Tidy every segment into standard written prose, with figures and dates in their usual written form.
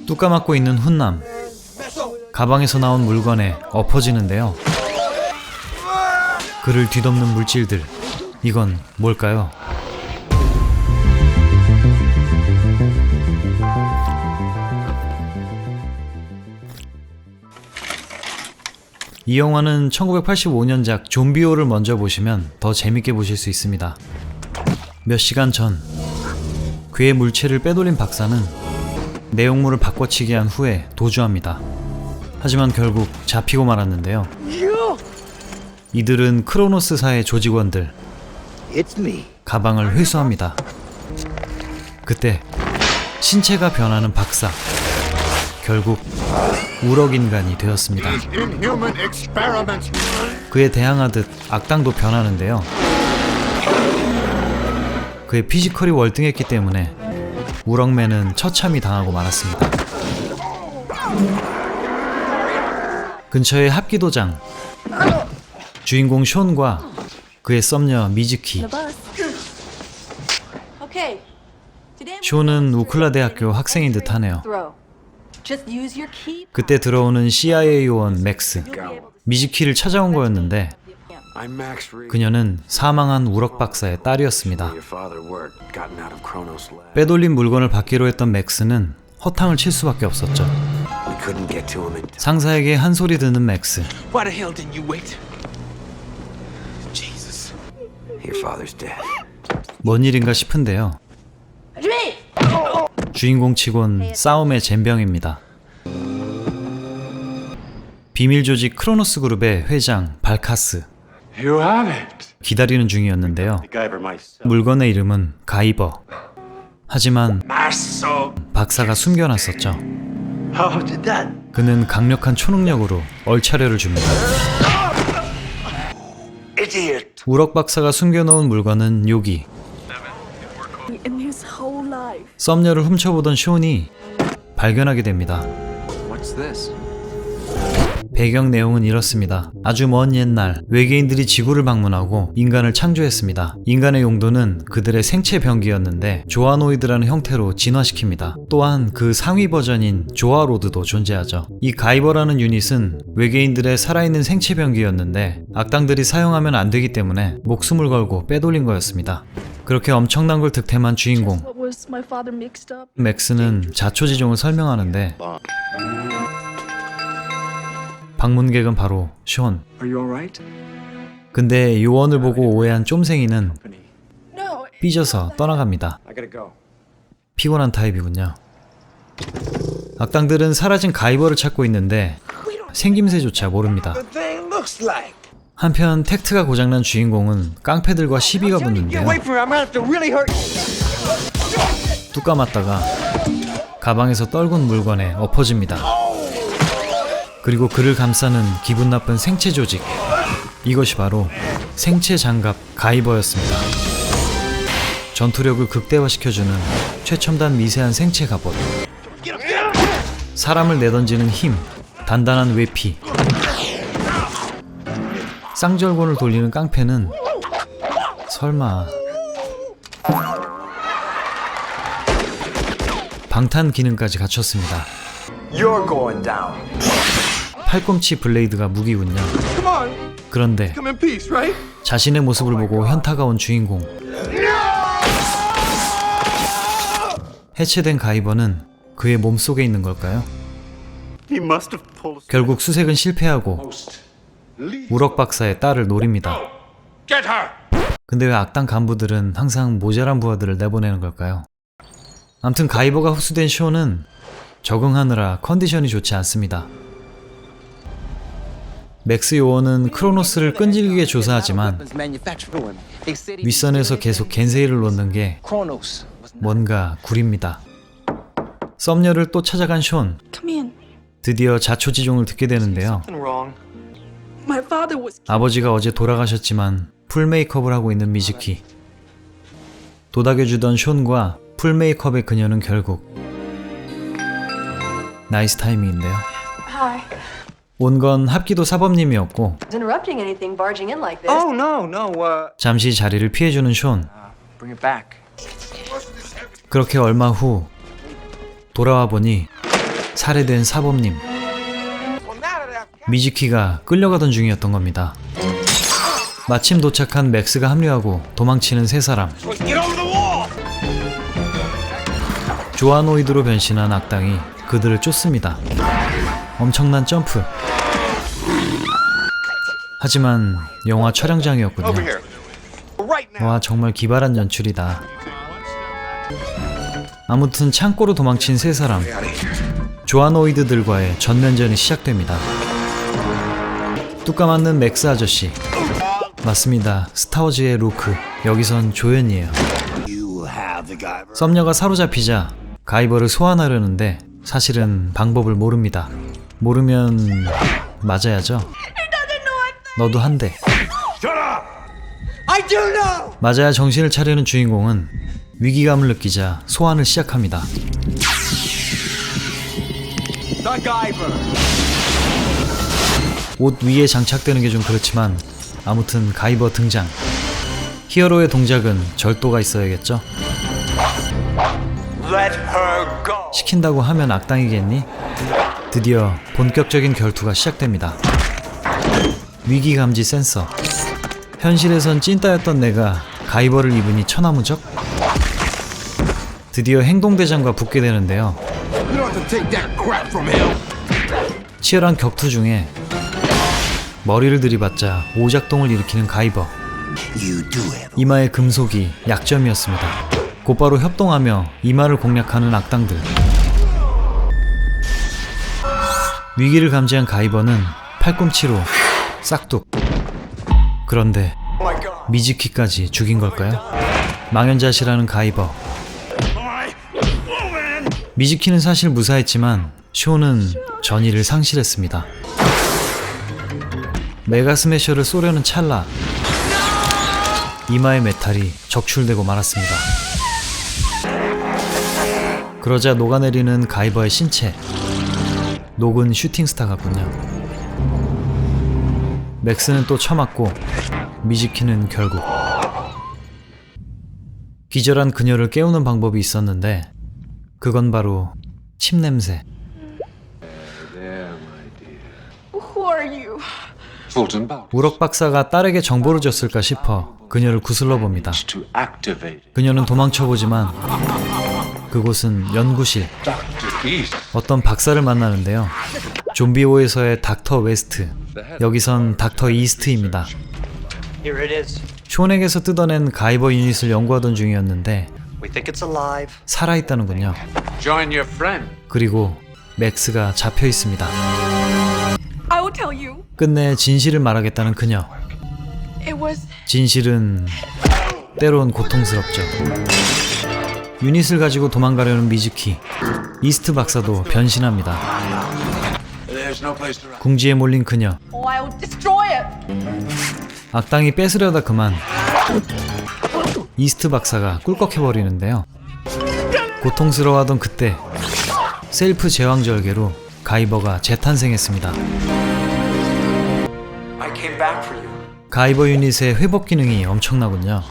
뚝 까먹고 있는 훈남. 가방에서 나온 물건에 엎어지는데요. 그를 뒤덮는 물질들. 이건 뭘까요? 이 영화는 1985년작 좀비호를 먼저 보시면 더 재밌게 보실 수 있습니다. 몇 시간 전 괴의 물체를 빼돌린 박사는 내용물을 바꿔치기 한 후에 도주합니다. 하지만 결국 잡히고 말았는데요. 이들은 크로노스사의 조직원들. 가방을 회수합니다. 그때 신체가 변하는 박사. 결국 우럭인간이 되었습니다. 그에 대항하듯 악당도 변하는데요. 그의 피지컬이 월등했기 때문에 우럭맨은 처참히 당하고 말았습니다. 근처의 합기도장. 주인공 숀과 그의 썸녀 미즈키. 숀은 우클라 대학교 학생인 듯 하네요. 그때 들어오는 CIA 요원 맥스. 미즈키를 찾아온 거였는데 그녀는 사망한 우럭 박사의 딸이었습니다. 빼돌린 물건을 받기로 했던 맥스는 허탕을 칠 수밖에 없었죠. 상사에게 한 소리 듣는 맥스. 뭔 일인가 싶은데요. 주인공 치곤 싸움의 젬병입니다. 비밀 조직 크로노스 그룹의 회장 발카스. 기다리는 중이었는데요. 물건의 이름은 가이버. 하지만 박사가 숨겨놨었죠. 그는 강력한 초능력으로 얼차려를 줍니다. 우럭 박사가 숨겨놓은 물건은 여기. 썸녀를 훔쳐보던 숀이 발견하게 됩니다. 배경 내용은 이렇습니다. 아주 먼 옛날 외계인들이 지구를 방문하고 인간을 창조했습니다. 인간의 용도는 그들의 생체 병기였는데 조아노이드라는 형태로 진화시킵니다. 또한 그 상위 버전인 조아로드도 존재하죠. 이 가이버라는 유닛은 외계인들의 살아있는 생체 병기였는데 악당들이 사용하면 안 되기 때문에 목숨을 걸고 빼돌린 거였습니다. 그렇게 엄청난 걸 득템한 주인공 맥스는 자초지종을 설명하는데 방문객은 바로 숀. 근데 요원을 보고 오해한 쫌생이는 삐져서 떠나갑니다. 피곤한 타입이군요. 악당들은 사라진 가이버를 찾고 있는데 생김새조차 모릅니다. 한편 텍트가 고장난 주인공은 깡패들과 시비가 붙는데요. 뚝 까맞다가 가방에서 떨군 물건에 엎어집니다. 그리고 그를 감싸는 기분 나쁜 생체 조직. 이것이 바로 생체 장갑 가이버였습니다. 전투력을 극대화시켜주는 최첨단 미세한 생체 갑옷. 사람을 내던지는 힘, 단단한 외피. 쌍절곤을 돌리는 깡패는 설마 방탄 기능까지 갖췄습니다. 팔꿈치 블레이드가 무기군요. 그런데 자신의 모습을 보고 현타가 온 주인공. 해체된 가이버는 그의 몸속에 있는 걸까요? 결국 수색은 실패하고 우럭 박사의 딸을 노립니다. 근데 왜 악당 간부들은 항상 모자란 부하들을 내보내는 걸까요? 암튼 가이버가 흡수된 숀은 적응하느라 컨디션이 좋지 않습니다. 맥스 요원은 크로노스를 끈질기게 조사하지만 윗선에서 계속 겐세이를 놓는 게 뭔가 구립니다. 썸녀를 또 찾아간 숀. 드디어 자초지종을 듣게 되는데요. 아버지가 어제 돌아가셨지만 풀 메이크업을 하고 있는 미즈키. 도닥여주던 숀과 풀 메이크업의 그녀는 결국 나이스 타이밍인데요. 온 건 합기도 사범님이었고 잠시 자리를 피해주는 숀. 그렇게 얼마 후 돌아와 보니 살해된 사범님. 미즈키가 끌려가던 중이었던 겁니다. 마침 도착한 맥스가 합류하고 도망치는 세 사람. 조아노이드로 변신한 악당이 그들을 쫓습니다. 엄청난 점프. 하지만 영화 촬영장이었군요. 와, 정말 기발한 연출이다. 아무튼 창고로 도망친 세 사람. 조아노이드들과의 전면전이 시작됩니다. 뚝 까맞는 맥스 아저씨. 맞습니다. 스타워즈의 루크. 여기선 조연이에요. 썸녀가 사로잡히자 가이버를 소환하려는데 사실은 방법을 모릅니다. 모르면 맞아야죠. 너도 한대. 맞아야 정신을 차리는 주인공은 위기감을 느끼자 소환을 시작합니다. 옷 위에 장착되는 게 좀 그렇지만 아무튼 가이버 등장. 히어로의 동작은 절도가 있어야겠죠? 시킨다고 하면 악당이겠니? 드디어 본격적인 결투가 시작됩니다. 위기감지 센서. 현실에선 찐따였던 내가 가이버를 입으니 천하무적? 드디어 행동대장과 붙게 되는데요. 치열한 격투 중에 머리를 들이받자 오작동을 일으키는 가이버. 이마의 금속이 약점이었습니다. 곧바로 협동하며 이마를 공략하는 악당들. 위기를 감지한 가이버는 팔꿈치로 싹둑. 그런데 미즈키까지 죽인 걸까요? 망연자실하는 가이버. 미즈키는 사실 무사했지만 쇼는 전의를 상실했습니다. 메가 스매셔를 쏘려는 찰나 이마의 메탈이 적출되고 말았습니다. 그러자 녹아내리는 가이버의 신체. 녹은 슈팅스타 같군요. 맥스는 또 처맞고 미즈키는 결국. 기절한 그녀를 깨우는 방법이 있었는데 그건 바로 침 냄새. 우럭 박사가 딸에게 정보를 줬을까 싶어 그녀를 구슬러 봅니다. 그녀는 도망쳐보지만 그곳은 연구실. 어떤 박사를 만나는데요. 좀비호에서의 닥터 웨스트. 여기선 닥터 이스트입니다. 쇼넥에서 뜯어낸 가이버 유닛을 연구하던 중이었는데 살아있다는군요. 그리고 맥스가 잡혀 있습니다. 끝내 진실을 말하겠다는 그녀. 진실은 때론 고통스럽죠. 유닛을 가지고 도망가려는 미즈키. 이스트 박사도 변신합니다. 궁지에 몰린 그녀. 악당이 뺏으려다 그만 이스트 박사가 꿀꺽해버리는데요. 고통스러워하던 그때 셀프 제왕절개로 가이버가 재탄생했습니다. 가이버 유닛의 회복 기능이 엄청나군요.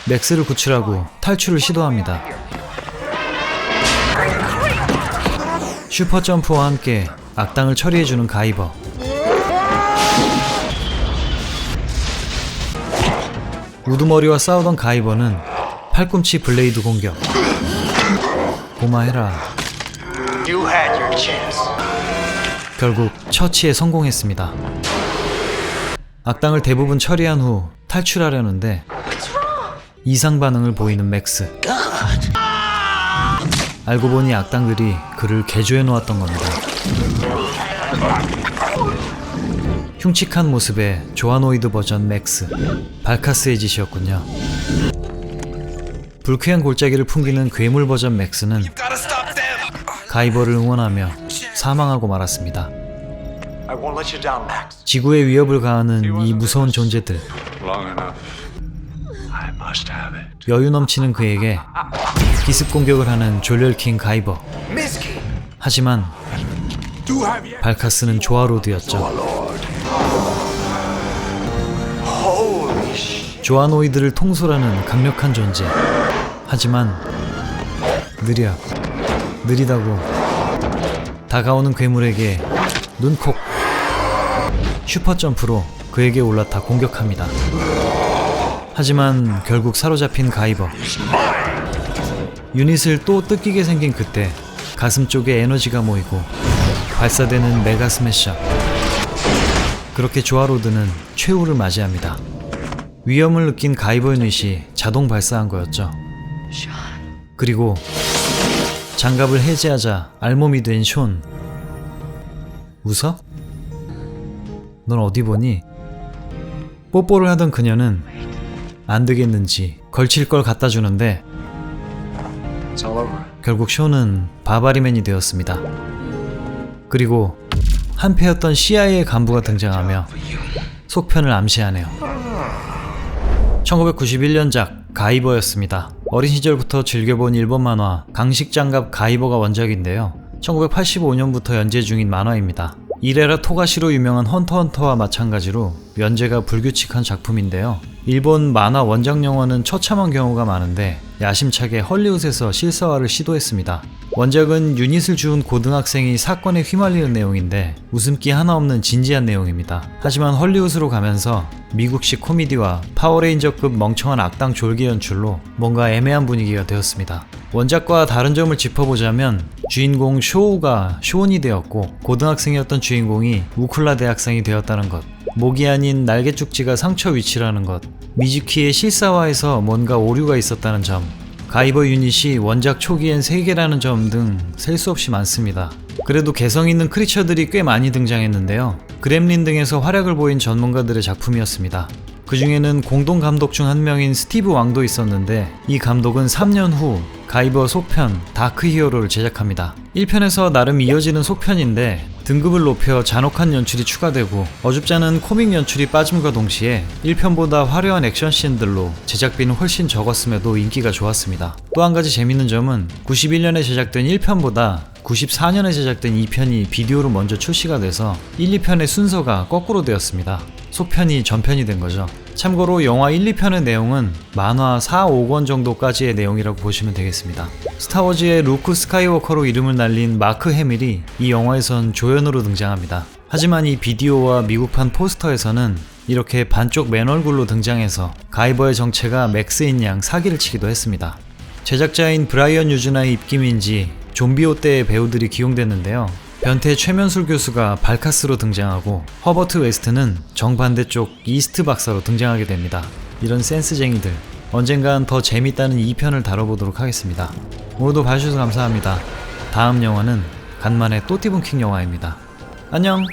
맥스를 구출하고 탈출을 시도합니다. 슈퍼점프와 함께 악당을 처리해주는 가이버. 우두머리와 싸우던 가이버는 팔꿈치 블레이드 공격. 고마해라. 결국 처치에 성공했습니다. 악당을 대부분 처리한 후 탈출하려는데 이상 반응을 보이는 맥스. 알고 보니 악당들이 그를 개조해 놓았던 겁니다. 흉측한 모습의 조아노이드 버전 맥스. 발카스의 짓이었군요. 불쾌한 골짜기를 풍기는 괴물 버전 맥스는 가이버를 응원하며 사망하고 말았습니다. 지구에 위협을 가하는 이 무서운 존재들. 여유 넘치는 그에게 기습 공격을 하는 졸렬킹 가이버. 하지만 발카스는 조아로드였죠. 조아노이드를 통솔하는 강력한 존재. 하지만 느리다고 다가오는 괴물에게 눈콕. 슈퍼점프로 그에게 올라타 공격합니다. 하지만 결국 사로잡힌 가이버. 유닛을 또 뜯기게 생긴 그때 가슴 쪽에 에너지가 모이고 발사되는 메가 스매셔. 그렇게 조아로드는 최후를 맞이합니다. 위험을 느낀 가이버 유닛이 자동 발사한 거였죠. 그리고 장갑을 해제하자 알몸이 된 숀. 웃어? 넌 어디 보니? 뽀뽀를 하던 그녀는 안 되겠는지 걸칠 걸 갖다 주는데 결국 숀은 바바리맨이 되었습니다. 그리고 한패였던 CIA 간부가 등장하며 속편을 암시하네요. 1991년작 가이버였습니다. 어린 시절부터 즐겨본 일본 만화 강식장갑 가이버가 원작인데요. 1985년부터 연재 중인 만화입니다. 이레라 토가시로 유명한 헌터헌터와 마찬가지로 연재가 불규칙한 작품인데요. 일본 만화 원작 영화는 처참한 경우가 많은데 야심차게 헐리우드에서 실사화를 시도했습니다. 원작은 유닛을 주운 고등학생이 사건에 휘말리는 내용인데 웃음기 하나 없는 진지한 내용입니다. 하지만 헐리우드로 가면서 미국식 코미디와 파워레인저급 멍청한 악당 졸개 연출로 뭔가 애매한 분위기가 되었습니다. 원작과 다른 점을 짚어보자면 주인공 쇼우가 쇼온이 되었고 고등학생이었던 주인공이 우클라 대학생이 되었다는 것, 목이 아닌 날개쪽지가 상처 위치라는 것, 미즈키의 실사화에서 뭔가 오류가 있었다는 점, 가이버 유닛이 원작 초기엔 3개라는 점 등 셀 수 없이 많습니다. 그래도 개성 있는 크리처들이 꽤 많이 등장했는데요. 그렘린 등에서 활약을 보인 전문가들의 작품이었습니다. 그 중에는 공동 감독 중 한 명인 스티브 왕도 있었는데 이 감독은 3년 후 가이버 속편 다크 히어로를 제작합니다. 1편에서 나름 이어지는 속편인데 등급을 높여 잔혹한 연출이 추가되고 어줍지 않은 코믹 연출이 빠짐과 동시에 1편보다 화려한 액션씬들로 제작비는 훨씬 적었음에도 인기가 좋았습니다. 또 한 가지 재밌는 점은 91년에 제작된 1편보다 94년에 제작된 2편이 비디오로 먼저 출시가 돼서 1, 2편의 순서가 거꾸로 되었습니다. 속편이 전편이 된 거죠. 참고로 영화 1, 2편의 내용은 만화 4, 5권 정도까지의 내용이라고 보시면 되겠습니다. 스타워즈의 루크 스카이워커로 이름을 날린 마크 해밀이 이 영화에선 조연으로 등장합니다. 하지만 이 비디오와 미국판 포스터에서는 이렇게 반쪽 맨 얼굴로 등장해서 가이버의 정체가 맥스인 양 사기를 치기도 했습니다. 제작자인 브라이언 유즈나의 입김인지 좀비 옷대의 배우들이 기용됐는데요. 변태 최면술 교수가 발카스로 등장하고 허버트 웨스트는 정반대쪽 이스트 박사로 등장하게 됩니다. 이런 센스쟁이들, 언젠간 더 재밌다는 2편을 다뤄보도록 하겠습니다. 오늘도 봐주셔서 감사합니다. 다음 영화는 간만에 또띠분킹 영화입니다. 안녕!